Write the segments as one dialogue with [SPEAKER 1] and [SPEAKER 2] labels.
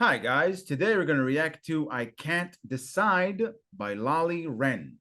[SPEAKER 1] Hi guys, today we're going to react to I Can't Decide by LOLLI WREN.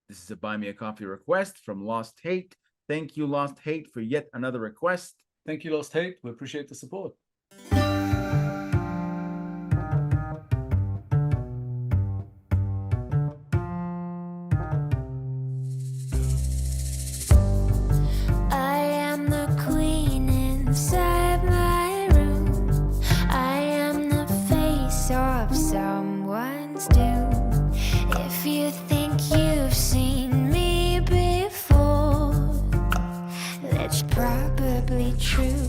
[SPEAKER 1] This is a Buy Me a Coffee request from Lost Hate. Thank you, Lost Hate, for yet another request.
[SPEAKER 2] Thank you, Lost Hate. We appreciate the support.
[SPEAKER 3] Someone's doom. If you think you've seen me before, that's probably true.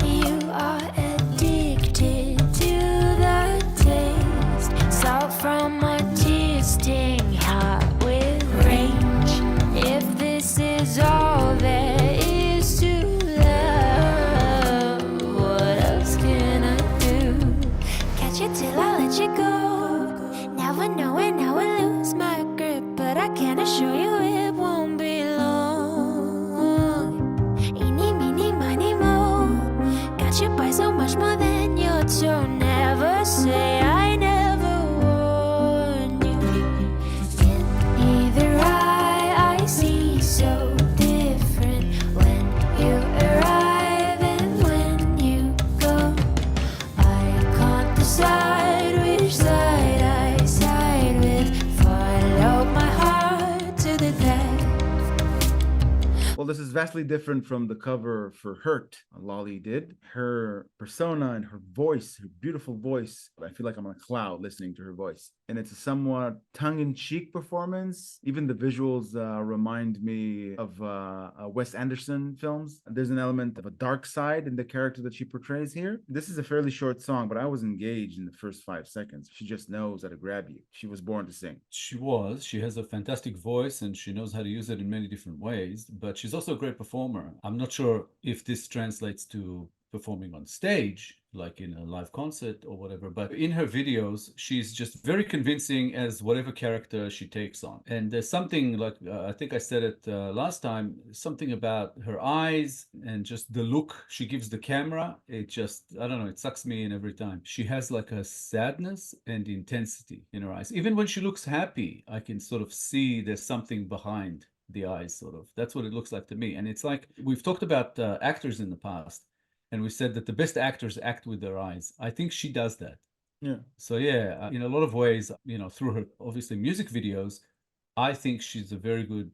[SPEAKER 3] You are addicted to the taste. Salt from my tears sting hot with rage. If this is all there is to love, what else can I do? Catch you till I let you go. Now I know it, now I lose my grip, but I can assure you it won't be long. Eeny, meeny, miny, mo. Got you by so much more than your toe. Never say I never warned you. In either eye, I see so different when you arrive and when you go. I can't decide which side I side with. Follow my heart to the death.
[SPEAKER 1] Well, this is vastly different from the cover for Hurt LOLLI did. Her persona and her voice, her beautiful voice, I feel like I'm on a cloud listening to her voice. And it's a somewhat tongue-in-cheek performance. Even the visuals remind me of Wes Anderson films. There's an element of a dark side in the character that she portrays here. This is a fairly short song, but I was engaged in the first 5 seconds. She just knows how to grab you. She was born to sing.
[SPEAKER 2] She has a fantastic voice and she knows how to use it in many different ways, but she's also a great performer. I'm not sure if this translates to performing on stage, like in a live concert or whatever, but in her videos, she's just very convincing as whatever character she takes on. And there's something like, I think I said it last time, something about her eyes and just the look she gives the camera. It just, I don't know, it sucks me in every time. She has like a sadness and intensity in her eyes. Even when she looks happy, I can sort of see there's something behind the eyes, sort of. That's what it looks like to me. And it's like, we've talked about actors in the past, and we said that the best actors act with their eyes. I think she does that.
[SPEAKER 1] Yeah.
[SPEAKER 2] So yeah, in a lot of ways, you know, through her obviously music videos, I think she's a very good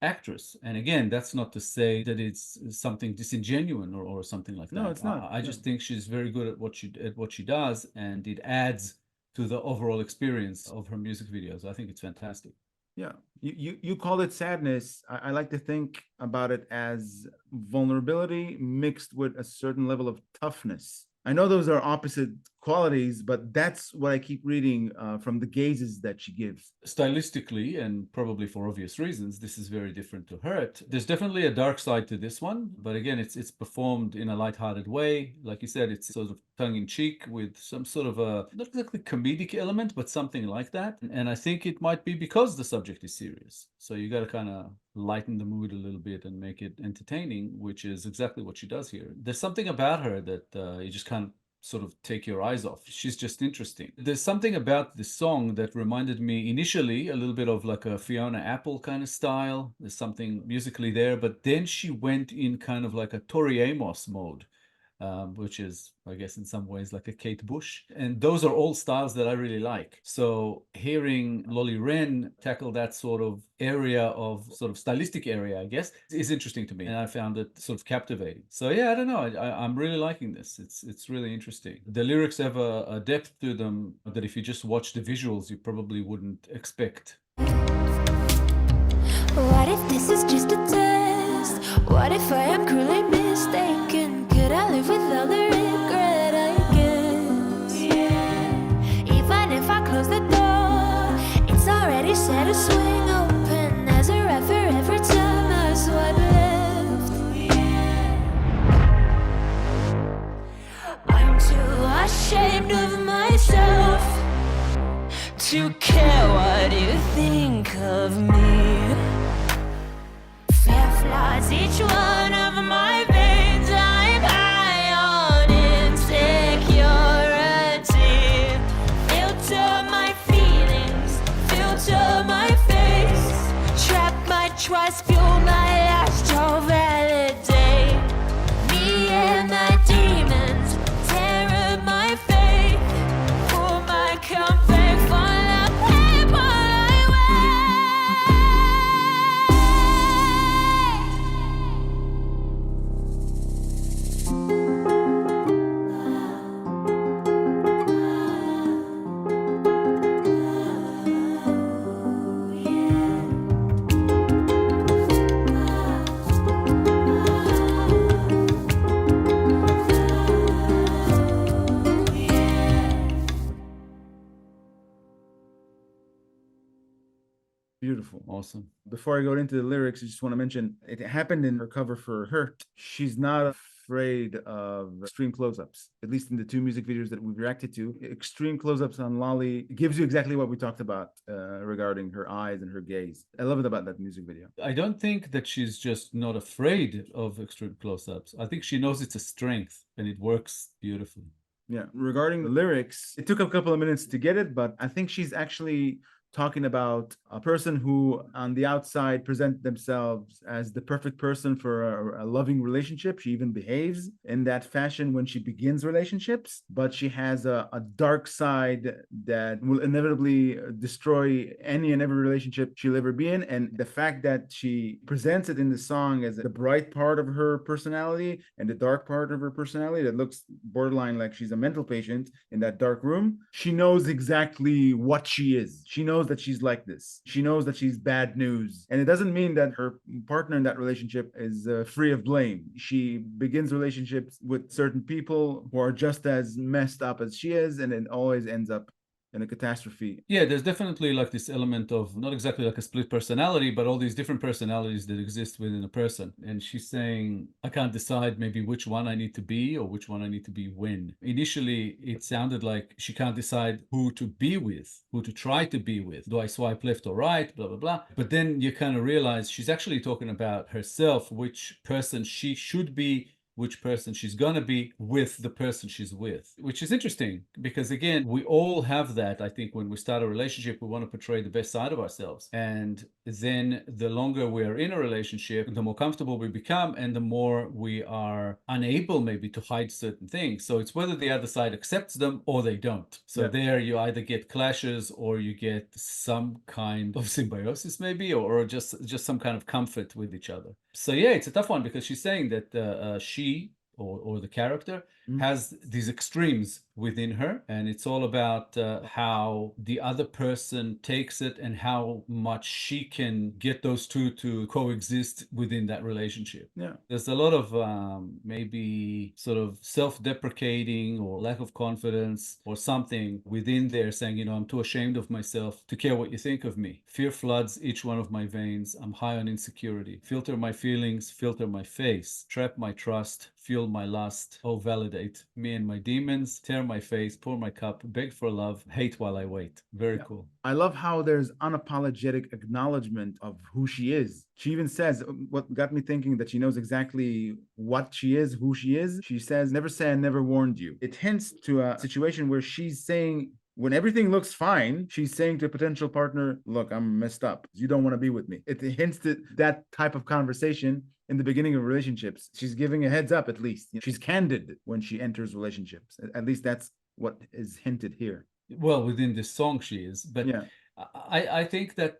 [SPEAKER 2] actress. And again, that's not to say that it's something disingenuous or something like that.
[SPEAKER 1] No, it's not.
[SPEAKER 2] I just think she's very good at what she does, and it adds to the overall experience of her music videos. I think it's fantastic.
[SPEAKER 1] Yeah, you call it sadness. I like to think about it as vulnerability mixed with a certain level of toughness. I know those are opposite qualities, but that's what I keep reading from the gazes that she gives.
[SPEAKER 2] Stylistically, and probably for obvious reasons, this is very different to Hurt. There's definitely a dark side to this one, but again, it's performed in a lighthearted way. Like you said, it's sort of tongue-in-cheek with some sort of a, not exactly comedic element, but something like that. And I think it might be because the subject is serious. So you got to kind of lighten the mood a little bit and make it entertaining, which is exactly what she does here. There's something about her that you just can't sort of take your eyes off. She's just interesting. There's something about this song that reminded me initially a little bit of like a Fiona Apple kind of style. There's something musically there, but then she went in kind of like a Tori Amos mode, which is, I guess, in some ways like a Kate Bush. And those are all styles that I really like. So hearing LOLLI WREN tackle that sort of area of sort of stylistic area, I guess, is interesting to me. And I found it sort of captivating. So yeah, I don't know. I'm really liking this. It's really interesting. The lyrics have a depth to them that if you just watch the visuals, you probably wouldn't expect.
[SPEAKER 3] What if this is just a test? What if I am cruelly mistaken? Could I live with all the regret, I guess? Yeah. Even if I close the door, it's already set to swing open as a ref for every time I swipe left. Yeah. I'm too ashamed of myself to care what you think of me. Fair flaws, each one of my veins. I'm high on insecurity.
[SPEAKER 1] Beautiful.
[SPEAKER 2] Awesome.
[SPEAKER 1] Before I go into the lyrics, I just want to mention it happened in her cover for Hurt. She's not afraid of extreme close-ups, at least in the two music videos that we've reacted to. Extreme close-ups on Lolly gives you exactly what we talked about regarding her eyes and her gaze. I love it about that music video.
[SPEAKER 2] I don't think that she's just not afraid of extreme close-ups. I think she knows it's a strength and it works beautifully.
[SPEAKER 1] Yeah, regarding the lyrics, it took a couple of minutes to get it, but I think she's actually talking about a person who on the outside present themselves as the perfect person for a loving relationship. She even behaves in that fashion when she begins relationships, but she has a dark side that will inevitably destroy any and every relationship she'll ever be in. And the fact that she presents it in the song as the bright part of her personality and the dark part of her personality that looks borderline like she's a mental patient in that dark room, she knows exactly what she is. She knows that she's like this. She knows that she's bad news. And it doesn't mean that her partner in that relationship is free of blame. She begins relationships with certain people who are just as messed up as she is, and it always ends up in a catastrophe.
[SPEAKER 2] Yeah, there's definitely like this element of not exactly like a split personality, but all these different personalities that exist within a person. And she's saying, I can't decide maybe which one I need to be or which one I need to be when. Initially, it sounded like she can't decide who to be with, who to try to be with. Do I swipe left or right, blah, blah, blah. But then you kind of realize she's actually talking about herself, which person she should be, which person she's gonna be with the person she's with, which is interesting because again, we all have that. I think when we start a relationship, we want to portray the best side of ourselves. And then the longer we're in a relationship, the more comfortable we become and the more we are unable maybe to hide certain things. So it's whether the other side accepts them or they don't. So there you either get clashes or you get some kind of symbiosis maybe, or just some kind of comfort with each other. So yeah, it's a tough one because she's saying that she or the character has these extremes within her, and it's all about how the other person takes it and how much she can get those two to coexist within that relationship.
[SPEAKER 1] Yeah,
[SPEAKER 2] there's a lot of maybe sort of self-deprecating or lack of confidence or something within there, saying, you know, I'm too ashamed of myself to care what you think of me. Fear floods each one of my veins. I'm high on insecurity. Filter my feelings, filter my face, trap my trust, fuel my lust. Oh, validate me and my demons, tear my face, pour my cup, beg for love, hate while I wait. Very cool.
[SPEAKER 1] I love how there's unapologetic acknowledgement of who she is. She even says, what got me thinking that she knows exactly what she is, who she is. She says, never say I never warned you. It hints to a situation where she's saying, when everything looks fine, she's saying to a potential partner, look, I'm messed up. You don't want to be with me. It hints to that type of conversation in the beginning of relationships. She's giving a heads up, at least. She's candid when she enters relationships. At least that's what is hinted here.
[SPEAKER 2] Well, within this song she is, but
[SPEAKER 1] yeah.
[SPEAKER 2] I think that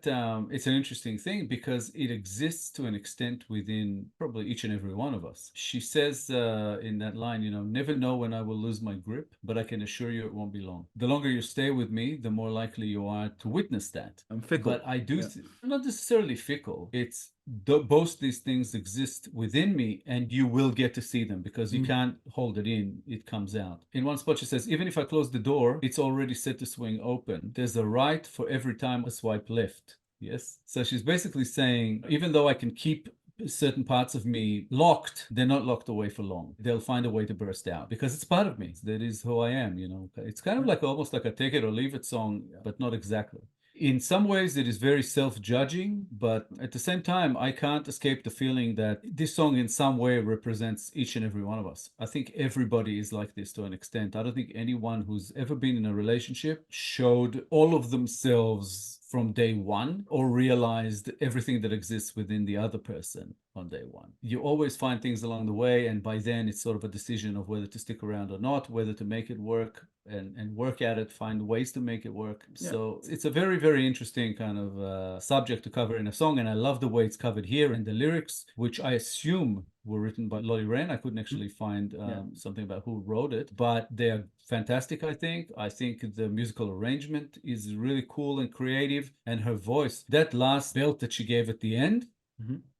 [SPEAKER 2] it's an interesting thing because it exists to an extent within probably each and every one of us. She says in that line, you know, never know when I will lose my grip, but I can assure you it won't be long. The longer you stay with me, the more likely you are to witness that.
[SPEAKER 1] I'm fickle.
[SPEAKER 2] But I do, not necessarily fickle. It's both these things exist within me and you will get to see them because you can't hold it in, it comes out. In one spot she says, even if I close the door, it's already set to swing open. There's a right for every time I swipe left. Yes. So she's basically saying, even though I can keep certain parts of me locked, they're not locked away for long. They'll find a way to burst out because it's part of me. That is who I am, you know. It's kind of like almost like a take it or leave it song, but not exactly. In some ways, it is very self-judging, but at the same time, I can't escape the feeling that this song in some way represents each and every one of us. I think everybody is like this to an extent. I don't think anyone who's ever been in a relationship showed all of themselves from day one or realized everything that exists within the other person on day one. You always find things along the way, and by then it's sort of a decision of whether to stick around or not, whether to make it work and work at it, find ways to make it work. Yeah. So it's a very, very interesting kind of subject to cover in a song, and I love the way it's covered here. And the lyrics, which I assume were written by LOLLI WREN. I couldn't actually find something about who wrote it, but they are fantastic, I think. I think the musical arrangement is really cool and creative, and her voice, that last belt that she gave at the end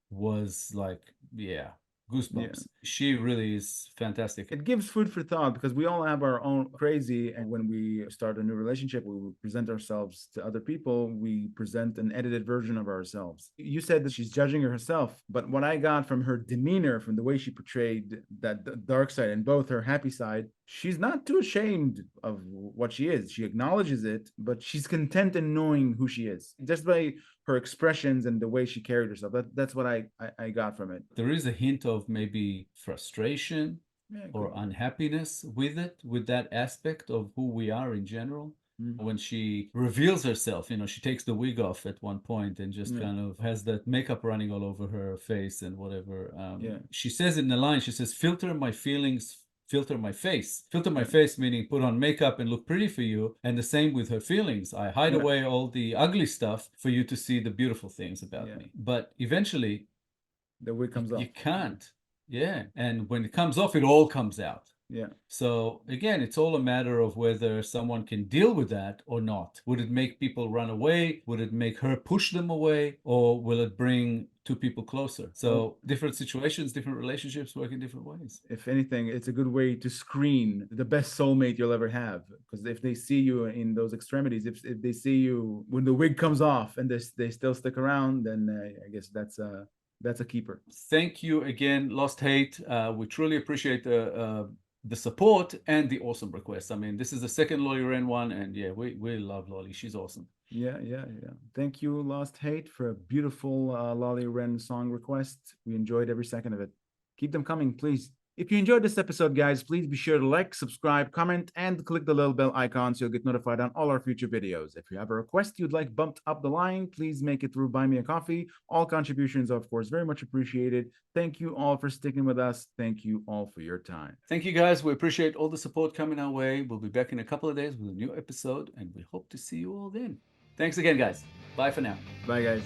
[SPEAKER 2] was like, yeah, goosebumps. She really is fantastic.
[SPEAKER 1] It gives food for thought because we all have our own crazy. And when we start a new relationship, we present ourselves to other people. We present an edited version of ourselves. You said that she's judging herself, but what I got from her demeanor, from the way she portrayed that dark side and both her happy side, she's not too ashamed of what she is. She acknowledges it, but she's content in knowing who she is. Just by her expressions and the way she carried herself. That's what I got from it.
[SPEAKER 2] There is a hint of maybe frustration or
[SPEAKER 1] good.
[SPEAKER 2] unhappiness with it, with that aspect of who we are in general.
[SPEAKER 1] Mhm.
[SPEAKER 2] When she reveals herself, you know, she takes the wig off at one point and just kind of has that makeup running all over her face and whatever. She says in the line, she says, filter my feelings, filter my face. Filter my face meaning put on makeup and look pretty for you. And the same with her feelings. I hide away all the ugly stuff for you to see the beautiful things about me. But eventually,
[SPEAKER 1] the wig comes off.
[SPEAKER 2] You can't. Yeah. And when it comes off, it all comes out.
[SPEAKER 1] Yeah.
[SPEAKER 2] So again, it's all a matter of whether someone can deal with that or not. Would it make people run away? Would it make her push them away? Or will it bring two people closer? So different situations, different relationships work in different ways.
[SPEAKER 1] If anything, it's a good way to screen the best soulmate you'll ever have. Because if they see you in those extremities, if they see you when the wig comes off and they still stick around, then I guess that's a keeper.
[SPEAKER 2] Thank you again, Lost Hate. We truly appreciate the support and the awesome requests. I mean, this is the second LOLLI WREN one, and yeah, we love Lolly. She's awesome.
[SPEAKER 1] Yeah. Thank you, Lost Hate, for a beautiful LOLLI WREN song request. We enjoyed every second of it. Keep them coming, please. If you enjoyed this episode, guys, please be sure to like, subscribe, comment, and click the little bell icon so you'll get notified on all our future videos. If you have a request you'd like bumped up the line, please make it through Buy Me a Coffee. All contributions are, of course, very much appreciated. Thank you all for sticking with us. Thank you all for your time.
[SPEAKER 2] Thank you, guys. We appreciate all the support coming our way. We'll be back in a couple of days with a new episode, and we hope to see you all then. Thanks again, guys. Bye for now.
[SPEAKER 1] Bye, guys.